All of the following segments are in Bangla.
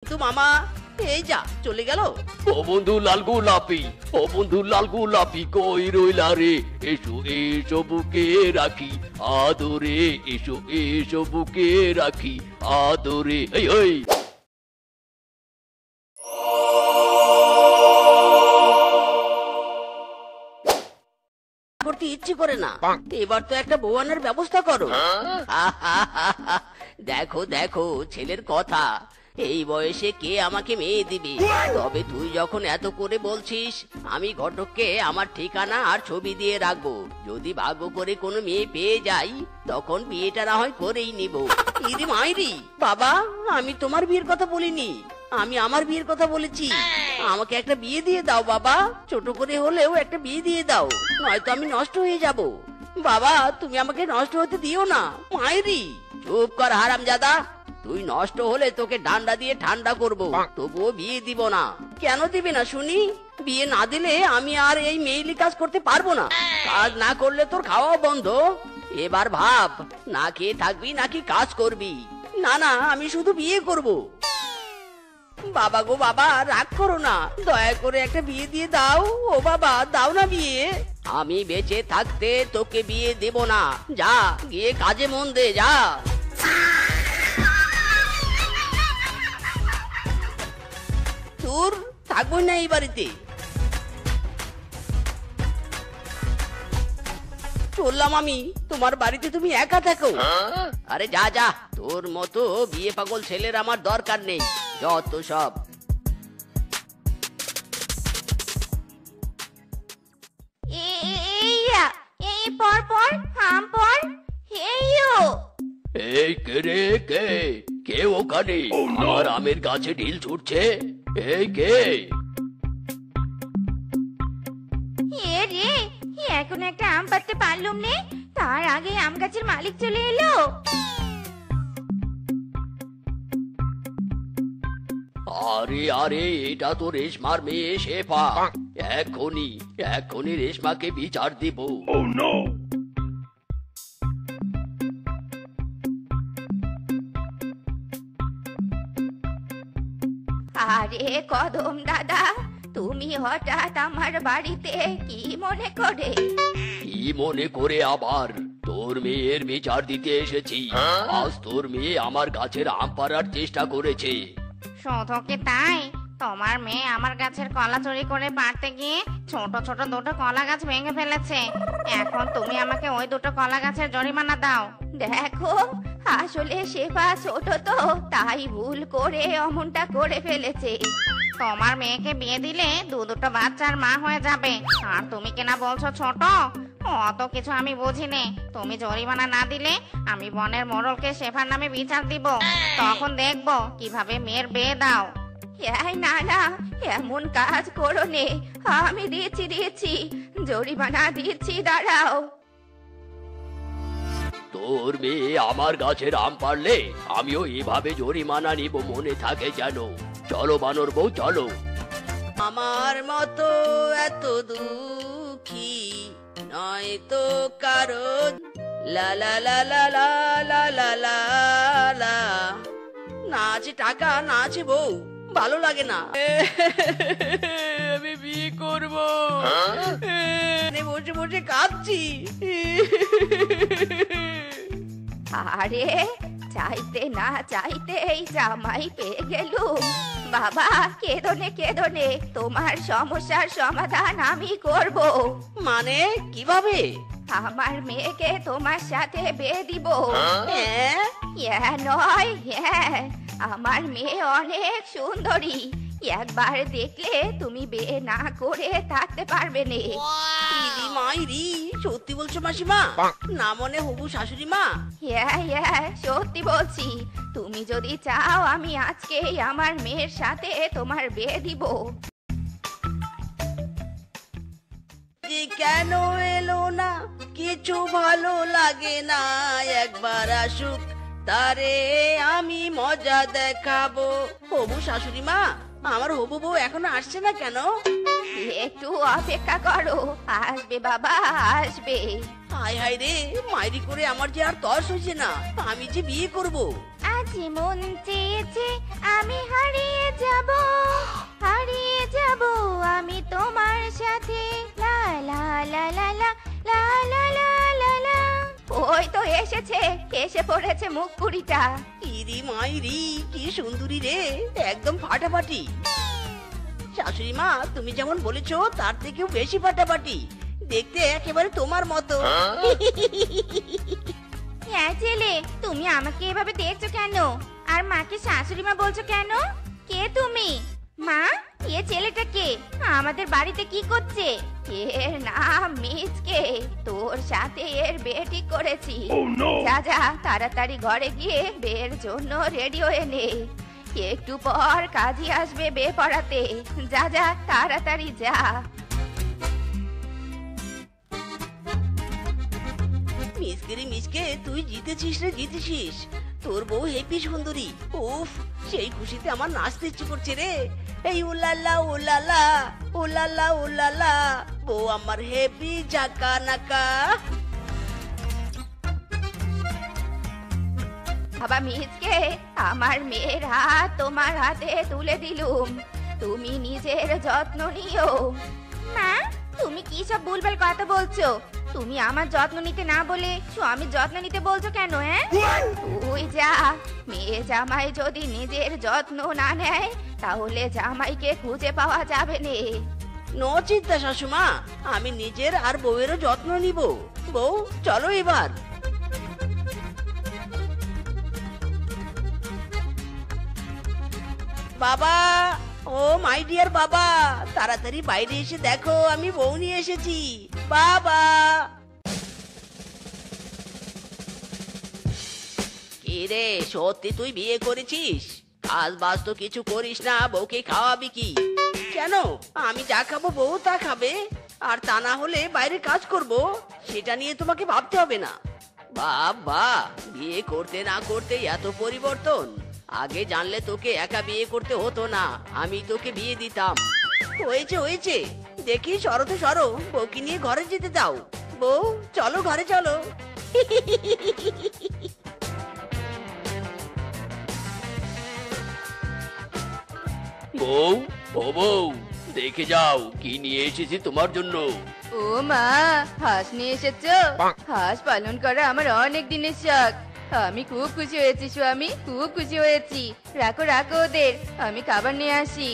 তো মামা এই যা চলে গেল। ও বন্ধু লাল গোলাপি, ও বন্ধু লাল গোলাপি কই রইলা রে? এসো এসো বুকে রাখি আদরে, এসো এসো বুকে রাখি আদরে। এই ওই করতে ইচ্ছে করে না, এবার তো একটা বউ আনার ব্যবস্থা করো। দেখো দেখো ছেলের কথা, এই বয়সে কে আমাকে মেয়ে দিবে? তবে তুই যখন এত করে বলছিস, আমি ঘটককে আমার ঠিকানা আর ছবি দিয়ে রাখবো। যদি ভাগ্য করে কোনো মেয়ে পেয়ে যাই, তখন বিয়েটা না হয় করেই নিব। ইরি মাইরি বাবা, আমি তোমার বিয়ের কথা বলিনি, আমি আমার বিয়ের কথা বলেছি। আমাকে একটা বিয়ে দিয়ে দাও বাবা, ছোট করে হলেও একটা বিয়ে দিয়ে দাও, নয়তো আমি নষ্ট হয়ে যাব। বাবা তুমি আমাকে নষ্ট হতে দিও না। মাইরি চুপ কর হারামজাদা, তুই নষ্ট হলে তোকে ডান্ডা দিয়ে ঠান্ডা করব, তবুও বিয়ে দিব না। কেন দিবি না শুনি? বিয়ে না দিলে আমি আর এই মেইলি কাজ করতে পারবো না। কাজ না করলে তোর খাওয়া বন্ধ। এবার ভাব, না খেয়ে থাকবি নাকি কাজ করবি? না না, আমি শুধু বিয়ে করব। বাবা গো বাবা, রাগ করো না, দয়া করে একটা বিয়ে দিয়ে দাও। ও বাবা দাও না বিয়ে। আমি বেঁচে থাকতে তোকে বিয়ে দেব না, যা গিয়ে কাজে মন দে যা। তোর থাকবো না এই বাড়িতে, চললাম আমি তোমার বাড়িতে, তুমি একা থাকো। আরে যা যা, তোর মতো বিয়ে পাগল ছেলের আমার দরকার নেই, যত সব। এই কে রে, কে কে ওখানে আমার আমের গাছে ঢিল ছুটছে? এই কে? এখন একটা আম পাড়তে পারলুম নে, তার আগে আম গাছের মালিক চলে এলো। আরে আরে, এটা তো রেশমার মেয়ে শেফা। এখনই এখনই রেশমাকে বিচার দিব। আরে কদম দাদা, তুমি হঠাৎ আমার বাড়িতে কি মনে করে? কি মনে করে আবার? তোর মেয়ের বিচার দিতে এসেছি। আজ তোর মেয়ে আমার গাছের আম পাড়ার চেষ্টা করেছে। শুধু কি তাই? তোমার মেয়ে আমার গাছের কলা চুরি করে পাড়তে গিয়ে ছোট ছোট দুটো কলা গাছ ভেঙে ফেলেছে। এখন তুমি আমাকে ওই দুটো কলা গাছের জরিমানা দাও। দেখো, আসলে শেফা ছোট তো, তাই ভুল করে অমনটা করে ফেলেছে। তোমার মেয়েকে বিয়ে দিলে দুটো বাচ্চার মা হয়ে যাবে, আর তুমি কিনা বলছো ছোট। অত কিছু আমি বুঝিনি। তুমি জরিমানা না দিলে আমি বনের মোড়লকে শেফার নামে বিচার দিব, তখন দেখবো কিভাবে মেয়ের বিয়ে দাও। না না, এমন কাজ করো নে, আমি দিয়েছি জরিমানা দিচ্ছি, দাঁড়াও। তোর মেয়ে আমার গাছের আম পারলে আমিও এভাবে জরিমানা নিব, মনে থাকে যেন। চলো বানর বউ চলো। আমার মতো এত দুঃখী নয় তো কারো। লা লা লা লা লা লা লা লা লা। না আছে টাকা, না আছে বউ, ভালো লাগে না। আমি বিয়ে করবো, বসে বসে কাঁদছি। আরে চাইতে না চাইতে এই জামাই পেয়ে গেলুম। বাবা কেদনে, তোমার সমস্যার সমাধান আমি করব। মানে কিভাবে? আমার মেয়েকে তোমার সাথে বিয়ে দিব। হ্যাঁ নয়, হ্যাঁ, আমার মেয়ে অনেক সুন্দরী, একবার দেখলে তুমি বিয়ে না করে থাকতে পারবে না। ইরি মাইরি, সত্যি বলছো মাসিমা? না মনে হবু শাশুড়ি মা? হ্যাঁ সত্যি বলছি। তুমি যদি চাও আমি আজকেই আমার মেয়ের সাথে তোমার বিয়ে দিব। যে কেন এলো না, কিছু ভালো লাগে না, একবার আসুক তারে আমি মজা দেখাবো। হবু শাশুড়ি মা, আমার হবু বউ এখনো আসছে না কেন? একটু অপেক্ষা করো, আসবে বাবা আসবে। হায় হায় রে, মাইরি করে আমার যে আর তর্স হয়েছে না, আমি যে বিয়ে করব। আজ মন চেয়েছে আমি হারিয়ে যাব আমি তোমার সাথে। লা লা লা লা লা লা লা লা লা লা। ওই তো এসে পড়েছে মুখপুরিটা। ইরি মাইরি, কি সুন্দরী রে, একদম ফাটাফাটি। শাশুড়ি মা, তুমি যেমন বলেছো তার থেকেও বেশি ফাটাফাটি, দেখতে একেবারে তোমার মতো। হ্যাঁ ছেলে, তুমি আমাকে এভাবে দেখছো কেন? আর মাকে শাশুড়ি মা বলছো কেন? কে তুমি? মা, এ ছেলেটা কে? আমাদের বাড়িতে কি করছে? এর নাম মিচকে, তোর সাথে এর বিয়ে ঠিক করেছি। যা যা, তাড়াতাড়ি ঘরে গিয়ে বিয়ের জন্য রেডি হয়ে নে, একটু পর কাজী আসবে বিয়ে পড়াতে। যা যা, তাড়াতাড়ি যা। মিসকে রে মিসকে, তুই জিতেছিস রে, জিতেছিস। তোর বউ হেপি সুন্দরী। উফ, সেই খুশিতে আমার নাচতে ইচ্ছে করছে রে। এই উলালা উলালা উলালা উলালা, বউ আমার হেপি জাকা নাকা। বাবা মিচকে, আমার মেয়ের হাত তোমার হাতে তুলে দিলুম, তুমি নিজের যত্ন নিও। মা, তুমি কি সব ভুলভাল কথা বলছো? তুমি আমার যত্ন নিতে না বলে স্বামীর যত্ন নিতে বলছো কেন? তুই যা, মেয়ে জামাই যদি নিজের যত্ন না নেয় তাহলে জামাইকে খুঁজে পাওয়া যাবে না। নো চিন্তা শাশুমা, আমি নিজের আর বউয়েরও যত্ন নিব। বউ চলো এবার। বাবা, ও মাই ডিয়ার বাবা, তাড়াতাড়ি বাইরে এসে দেখো, আমি বউ নিয়ে এসেছি। বাবা। কি রে, সত্যি তুই বিয়ে করেছিস? কাজ বাজ তো কিছু করিস না, বউকে খাওয়াবি কি? কেন, আমি যা খাবো বউ তা খাবে, আর তা না হলে বাইরে কাজ করব, সেটা নিয়ে তোমাকে ভাবতে হবে না। বাবা, বিয়ে করতে না করতে এত পরিবর্তন। আগে জানলে তোকে একা বিয়ে করতে হতো না, আমি তোকে বিয়ে দিতাম। হয়েছে হয়েছে, দেখি সরো তো সরো, বউকে নিয়ে ঘরে যেতে দাও। বউ চলো, ঘরে চলো। বউ, ও বউ, দেখে যাও কি নিয়ে এসেছি তোমার জন্য। ও মা, হাঁস নিয়ে এসেছো? হাঁস পালন করা আমার অনেক দিনের শখ। আমি খুব খুশি হয়েছি স্বামী, খুব খুশি হয়েছি। রাখো রাখো ওদের, আমি খাবার নিয়ে আসি।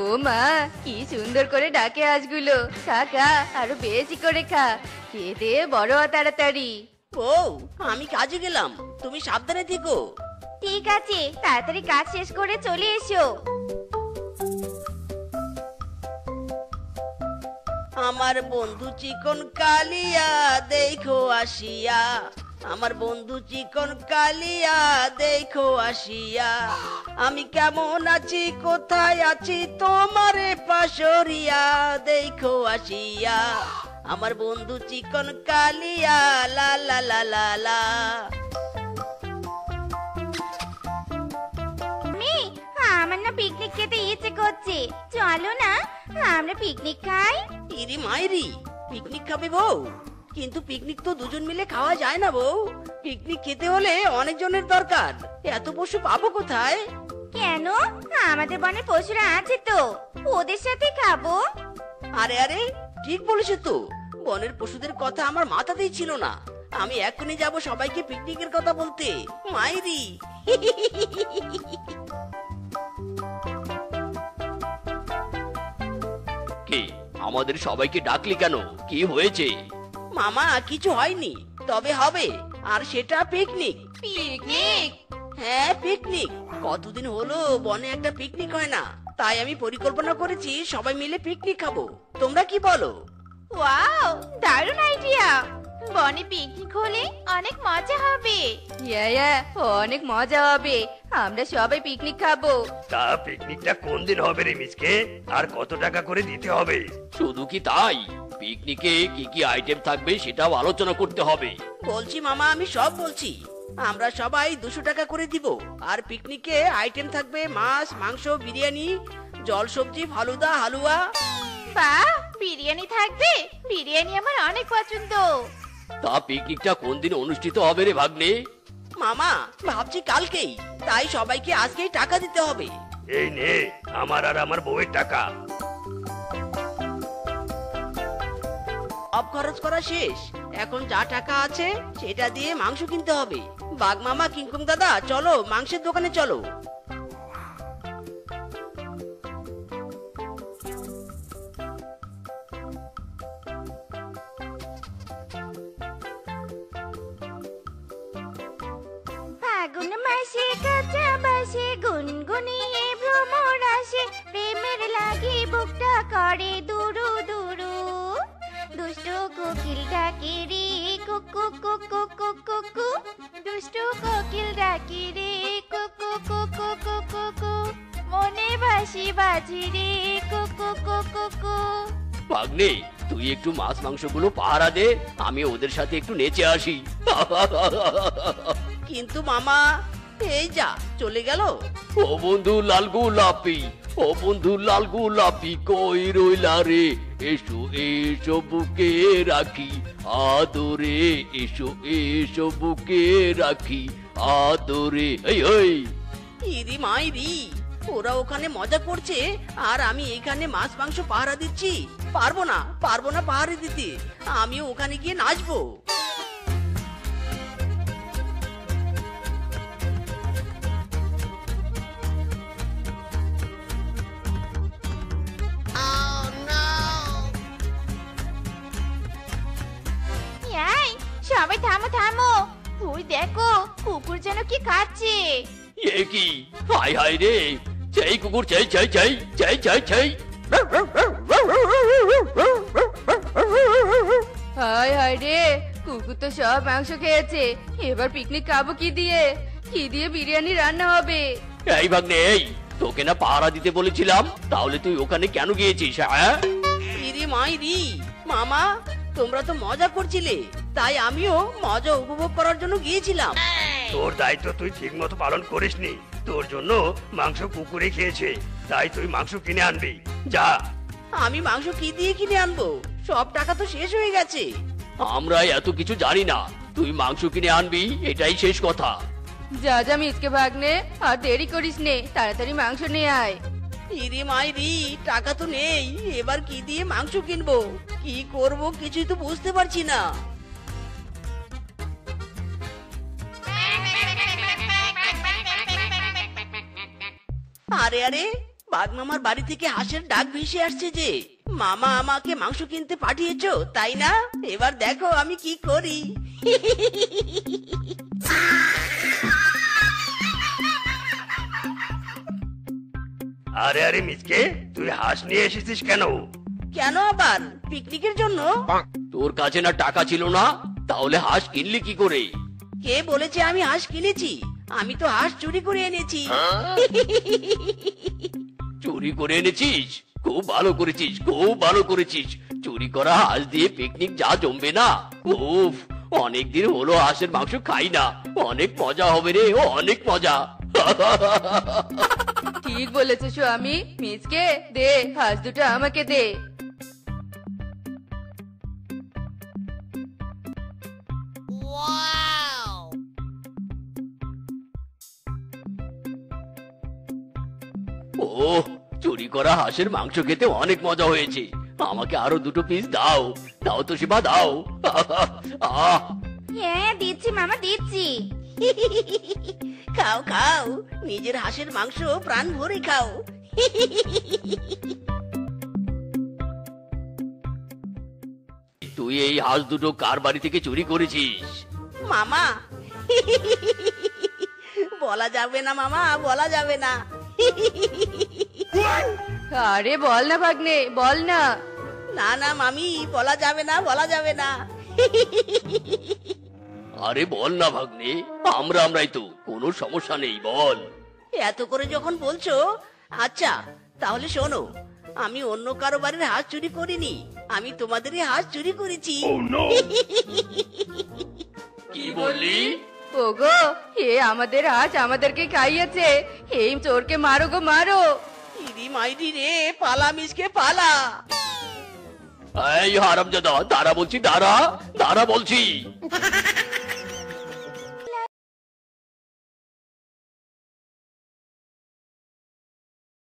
ও মা, কি সুন্দর করে ডাকে হাঁসগুলো। খা খা, আরো বেশি করে খা, খেয়ে দিয়ে বড় হ তাড়াতাড়ি। বউ, আমি কাজে গেলাম, তুমি সাবধানে থেকো। ঠিক আছে, তাড়াতাড়ি কাজ শেষ করে চলে এসো। আমার বন্ধু চিকন কালিয়া দেখো আসিয়া, আমার বন্ধু চিকন কালিয়া দেখো আসিয়া, আমি কেমন আছি কোথায় আছি তোমারে পাশরিয়া দেখো আসিয়া, আমার বন্ধু চিকন কালিয়া লা লা লা লা লা। আমার না পিকনিক খেতে ইচ্ছে করছে, চলো না আমরা পিকনিক খাই। ইরি মাইরি, পিকনিক খাবে বউ? কিন্তু পিকনিক তো দুজন মিলে খাওয়া যায় না বউ, পিকনিক খেতে হলে অনেকজনের দরকার, এত পশু পাবো কোথায়? কেন, আমাদের বনে পশুরা আছে তো, ওদের সাথে খাবো। আরে আরে, ঠিক বলেছো তো, বনের পশুদের কথা আমার মাথাতেই ছিল না। আমি এখনই যাব সবাইকে পিকনিকের কথা বলতে। মাইরি। কি, আমাদের সবাইকে ডাকলি কেন? কি হয়েছে? মামা, কিছু হয়নি, তবে হবে, আর সেটা পিকনিক। পিকনিক? হ্যাঁ পিকনিক, কতদিন হলো বনে একটা পিকনিক হয় না, তাই আমি পরিকল্পনা করেছি সবাই মিলে পিকনিক খাবো। তোমরা কি বলো? ওয়াও, দারুণ আইডিয়া। বনে পিকনিক হলে অনেক মজা হবে। ইয়া অনেক মজা হবে, আমরা সবাই পিকনিক খাবো। তা পিকনিকটা কোন দিন হবে রে মিসকে? আর কত টাকা করে দিতে হবে? শুধু কি তাই, পিকনিকে কি কি আইটেম থাকবে সেটাও আলোচনা করতে হবে। বলছি মামা, আমি সব বলছি। আমরা সবাই 200 টাকা করে দিব। আর পিকনিকে আইটেম থাকবে মাছ, মাংস, বিরিয়ানি, জল সবজি, ফালুদা, হালুয়া। বাহ, বিরিয়ানি থাকবে? বিরিয়ানি আমার অনেক পছন্দ। তা পিকনিকটা কোন দিন অনুষ্ঠিত হবে রে ভাগ্নে? মামা, ভাবছি কালকেই। তাই সবাইকে আজকেই টাকা দিতে হবে। এই নে আমার আর আমার বউয়ের টাকা। সব খরচ করা শেষ। এখন যা টাকা আছে সেটা দিয়ে মাংস কিনতে হবে। বাঘ মামা, কিংকং দাদা, চলো মাংসের দোকানে চলো। ফাগুন মাসে কাঁচা বাসে গুনগুনিয়ে ভ্রমর আসে, প্রেমের লাগি বুকটা করে দুরু দুরু। দুষ্ট কোকিল ডাকে রে কুকু কুকু কুকু কু, দুষ্ট কোকিল ডাকে রে কুকু কুকু কুকু কু, মনে বাসি বাজি রে কুকু কুকু কু। ভাগ্নে, তুই একটু মাছ মাংসগুলো পাহারা দে, আমি ওদের সাথে একটু নেচে আসি। কিন্তু মামা, এই যা চলে গেল। ও বন্ধু লাল গোলাপি, ও বন্ধু লাল গোলাপি, কই রইলা রে? এসো এসো বুকে রাখি আদরে, এসো এসো বুকে রাখি আদরে। এই ওই ইরি মাইরি, ওরা ওখানে মজা করছে আর আমি এখানে মাছ মাংস পাহারা দিচ্ছি। পারবো না পাহারা দিতে। আমি ওখানে গিয়ে নাচবো। এই, সবাই থামো থামো, ওই দেখো কুকুর যেন কি খাচ্ছে। এ কি? হাই হাই রে, চাই কুকুর, চাই চাই চাই চাই চাই চাই। হায় হায় রে, কুকুর তো সব মাংস খেয়েছে। এবার পিকনিক খাবো কি দিয়ে? কি দিয়ে বিরিয়ানি রান্না হবে? এই ভাগ্নে, এই তোকে না পাহারা দিতে বলেছিলাম, তাহলে তুই ওখানে কেন গিয়েছিস? হ্যাঁ, ইরি মাইরি, মামা তোমরা তো মজা করছিলে, তাই আমিও মজা উপভোগ করার জন্য গিয়েছিলাম। তোর দায়িত্ব তুই ঠিক মতো পালন করিসনি। তোর জন্য মাংস কুকুরে খেয়েছে, তাই তুই মাংস কিনে আনবি। যা। আমি মাংস কি দিয়ে কিনে আনবো? সব টাকা তো শেষ হয়ে গেছে। আমরা এত কিছু জানি না, তুই মাংস কিনে আনবি, এটাই শেষ কথা। যা যা মিসকে ভাগ্নে, আর দেরি করিস নে, তাড়াতাড়ি মাংস নিয়ে আয়। ইরি মাইরি, টাকা তো নেই। এবার কি দিয়ে মাংস কিনবো, কি করব কিছুই তো বুঝতে পারছি না। আরে আরে, বাঘ মামার বাড়ি থেকে হাঁসের ডাক ভেসে আসছে যে। মামা আমাকে মাংস কিনতে পাঠিয়েছো, তাই না? এবার দেখো আমি কি করি। আরে আরে মিসকে, তুই হাঁস নিয়ে এসেছিস কেন? কেন আবার? পিকনিকের জন্য। তোর কাছে না টাকা ছিল না, তাহলে হাঁস কিনলি কি করে? কে বলেছে আমি হাঁস কিনেছি? আমি তো হাঁস চুরি করে এনেছি। চুরি করে এনেছিস? খুব ভালো করেছিস, খুব ভালো করেছিস। চুরি করা হাঁস দিয়ে পিকনিক যা জমবে না। উফ, অনেকদিন হলো হাঁসের মাংস খাই না। অনেক মজা হবে রে, অনেক মজা। ঠিক বলেছো স্বামী। মিসকে দে, হাঁস দুটো আমাকে দে। ও, চুরি করা হাঁসের মাংস খেতে অনেক মজা হয়েছে। আমাকে আরো দুটো পিস দাও, দাও তো শিবা, দাও। আহ, হ্যাঁ দিচ্ছি মামা, দিচ্ছি। খাও খাও, নিজের হাঁসের মাংস প্রাণ ভরে খাও। তুই এই হাঁস দুটো কার বাড়ি থেকে চুরি করেছিস? মামা, বলা যাবে না মামা, বলা যাবে না। আরে বল না ভাগ্নে, বল না। না না মামি, বলা যাবে না, বলা যাবে না। আরে বল না ভাগ্নে, আমরাই তো, কোনো সমস্যা নেই, বল। এত করে যখন বলছো, আচ্ছা তাহলে শোনো, আমি অন্য কারো বাড়ির হাঁস চুরি করিনি, আমি তোমাদেরই হাঁস চুরি করেছি। কি বললি? ওগো, এ আমাদের হাঁস আমাদেরকে খাইয়েছে। এই চোরকে মারো গো, মারো। ইদি মাইদি রে, পালা মিসকে পালা। এই হারামজাদা, দাঁড়া বলছি, দাঁড়া বলছি।